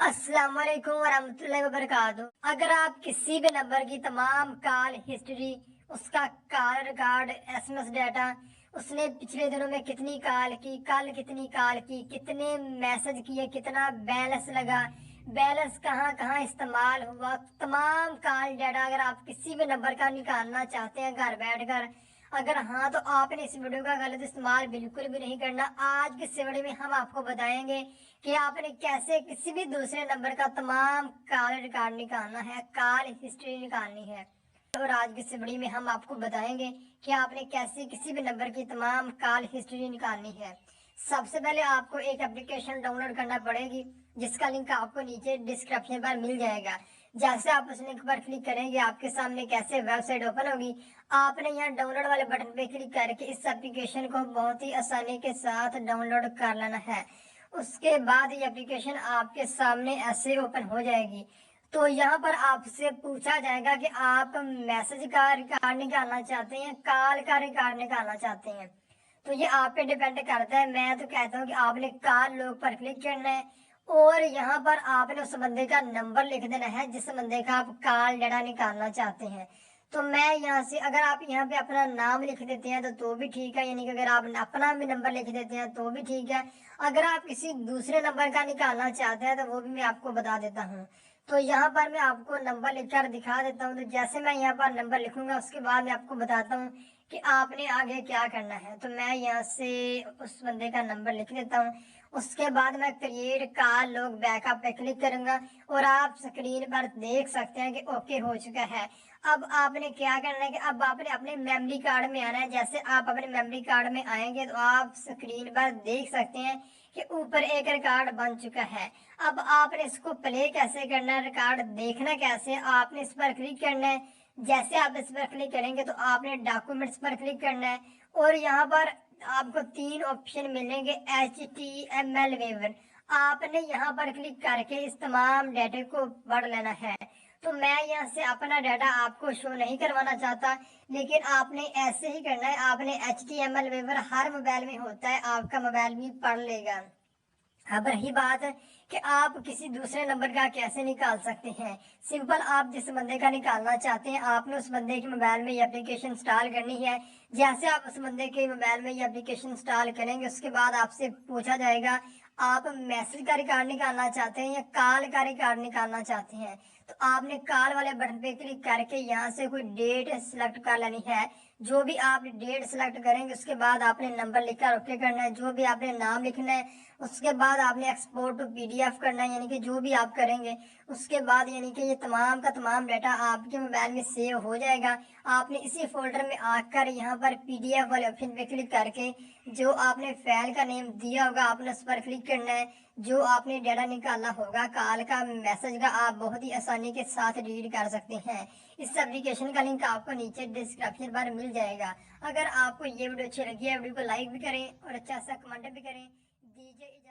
अस्सलाम वालेकुम वरहमतुल्लाहि वबरकातुहू। अगर आप किसी भी नंबर की तमाम कॉल हिस्ट्री, उसका कॉल रिकॉर्ड, एसएमएस डाटा, उसने पिछले दिनों में कितनी कॉल की, कल कितनी कॉल की, कितने मैसेज किए, कितना बैलेंस लगा, बैलेंस कहाँ कहाँ इस्तेमाल हुआ, तमाम कॉल डाटा अगर आप किसी भी नंबर का निकालना चाहते हैं घर बैठकर, अगर हाँ तो आपने इस वीडियो का गलत इस्तेमाल बिल्कुल भी नहीं करना। आज की इस वीडियो में हम आपको बताएंगे कि आपने कैसे किसी भी दूसरे नंबर का तमाम कॉल रिकॉर्ड निकालना है, कॉल हिस्ट्री निकालनी है। और आज की इस वीडियो में हम आपको बताएंगे कि आपने कैसे किसी भी नंबर की तमाम कॉल हिस्ट्री निकालनी है। सबसे पहले आपको एक एप्लीकेशन डाउनलोड करना पड़ेगी, जिसका लिंक आपको नीचे डिस्क्रिप्शन पर मिल जाएगा। जैसे आप उस लिंक पर क्लिक करेंगे, आपके सामने कैसे वेबसाइट ओपन होगी। आपने यहाँ डाउनलोड वाले बटन पे क्लिक करके इस एप्लीकेशन को बहुत ही आसानी के साथ डाउनलोड कर लेना है। उसके बाद ये एप्लीकेशन आपके सामने ऐसे ओपन हो जाएगी। तो यहाँ पर आपसे पूछा जाएगा कि आप मैसेज का रिकॉर्ड निकालना चाहते हैं, कॉल का रिकॉर्ड निकालना चाहते हैं। तो ये आप पे डिपेंड करता है। मैं तो कहता हूँ कि आपने कॉल लोग पर क्लिक करना है और यहाँ पर आपने उस बंदे का नंबर लिख देना है जिस बंदे का आप कॉल डाटा निकालना चाहते हैं। तो मैं यहाँ से अगर आप यहाँ पे अपना नाम लिख देते हैं तो भी ठीक है, यानी कि अगर आप अपना भी नंबर लिख देते हैं तो भी ठीक है। अगर आप किसी दूसरे नंबर का निकालना चाहते हैं तो वो भी मैं आपको बता देता हूँ। तो यहाँ पर मैं आपको नंबर लिखकर दिखा देता हूँ। तो जैसे मैं यहाँ पर नंबर लिखूंगा उसके बाद मैं आपको बताता हूँ कि आपने आगे क्या करना है। तो मैं यहाँ से उस बंदे का नंबर लिख लेता हूँ। उसके बाद मैं क्रिएट कॉल लॉग बैकअप पे क्लिक करूंगा और आप स्क्रीन पर देख सकते हैं कि ओके हो चुका है। अब आपने क्या करना है कि अब आपने अपने मेमोरी कार्ड में आना है। जैसे आप अपने मेमोरी कार्ड में आएंगे तो आप स्क्रीन पर देख सकते हैं कि ऊपर एक रिकॉर्ड बन चुका है। अब आपने इसको प्ले कैसे करना है, रिकॉर्ड देखना कैसे, आपने इस पर क्लिक करना है। जैसे आप इस पर क्लिक करेंगे तो आपने डॉक्यूमेंट्स पर क्लिक करना है और यहाँ पर आपको 3 ऑप्शन मिलेंगे HTML वेवर। आपने यहाँ पर क्लिक करके इस तमाम डाटा को पढ़ लेना है। तो मैं यहाँ से अपना डाटा आपको शो नहीं करवाना चाहता, लेकिन आपने ऐसे ही करना है। आपने HTML वेवर हर मोबाइल में होता है, आपका मोबाइल भी पढ़ लेगा। अब रही बात कि आप किसी दूसरे नंबर का कैसे निकाल सकते हैं। सिंपल, आप जिस बंदे का निकालना चाहते हैं आपने उस बंदे के मोबाइल में ये एप्लीकेशन इंस्टॉल करनी है। जैसे आप उस बंदे के मोबाइल में ये एप्लीकेशन इंस्टॉल करेंगे उसके बाद आपसे पूछा जाएगा आप मैसेज का रिकॉर्ड निकालना चाहते हैं या कॉल का रिकॉर्ड निकालना चाहते हैं। तो आपने कॉल वाले बटन पे क्लिक करके यहाँ से कोई डेट सिलेक्ट कर लेनी है। जो भी आप डेट सिलेक्ट करेंगे उसके बाद आपने नंबर लिखकर ओके करना है। जो भी आपने नाम लिखना है उसके बाद आपने एक्सपोर्ट टू PDF करना है, यानी कि जो भी आप करेंगे उसके बाद यानी कि ये तमाम का तमाम डाटा आपके मोबाइल में सेव हो जाएगा। आपने इसी फोल्डर में आकर यहाँ पर PDF वाले ऑप्शन पे क्लिक करके जो आपने फाइल का नेम दिया होगा आपने उस पर क्लिक करना है। जो आपने डाटा निकाला होगा कॉल का, मैसेज का, आप बहुत ही आसानी के साथ रीड कर सकते हैं। इस एप्लीकेशन का लिंक आपको नीचे डिस्क्रिप्शन पर मिल जाएगा। अगर आपको ये वीडियो अच्छी लगी है वीडियो को लाइक भी करें और अच्छा सा कमेंट भी करें। दीजिए।